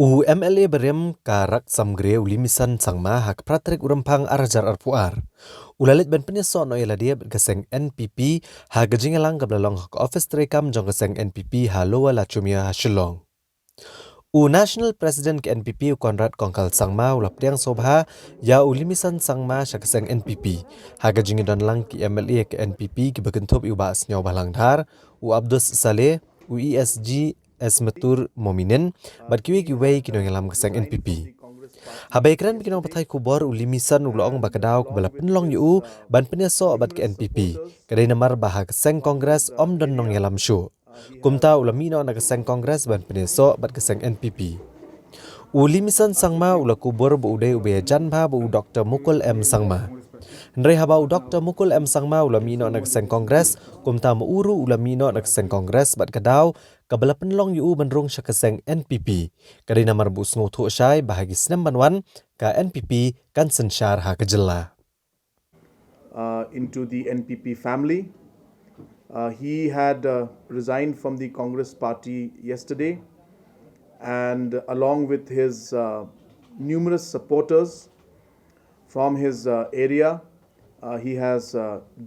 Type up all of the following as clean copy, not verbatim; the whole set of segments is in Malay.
MLA barim karak samgre Limison Sangma hak pratrik urampang arjar arpuar. Ulalit ban Pyniasoh no dia bergeseng NPP ha gajingalang kablalong hak office terekam jong geseng NPP ha lowa lachumia ha Shillong. National President ke NPP Konrad Kongkal Sangma ulap tiang sobha ya Limison Sangma syak geseng NPP ha gajingidon lang ki MLA ke NPP ki begentup iu baas nyaw bahlangdar Abdus Saleh ESG Esmetur Mominin berkiwi kiwei kinong alam geseng NPP. Habaikran bikinong patai kubor Limison ulong bakadaw kubala penlong yu ban Pyniasoh abad ke NPP. Kadai namar bahag geseng kongres om don nong yalam syu. Kumta ulamino na geseng kongres ban Pyniasoh abad geseng NPP. Limison Sangma ula kubur bu udai ubaya janba bu Dr. Mukul M. Sangma. Nrei habau Dr. Mukul M. Sangma ulamino na geseng kongres, kumta mauru ulamino na geseng kongres bat kadaw, kabala penlong yu benrung sya geseng NPP. Kadai namar bu sengutu syai bahagi senam banwan ka NPP kan sensyar ha kejela. Into the NPP family. He had resigned from the Congress party yesterday, and along with his numerous supporters from his area, he has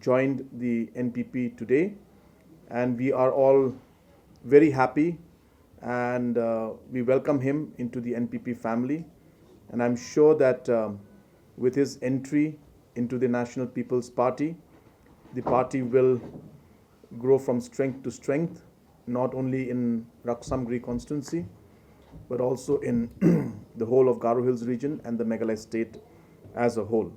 joined the NPP today, and we are all very happy, and we welcome him into the NPP family. And I'm sure that with his entry into the National People's Party, the party will grow from strength to strength, not only in Raksamgri constituency, but also in the whole of Garo Hills region and the Meghalaya state as a whole.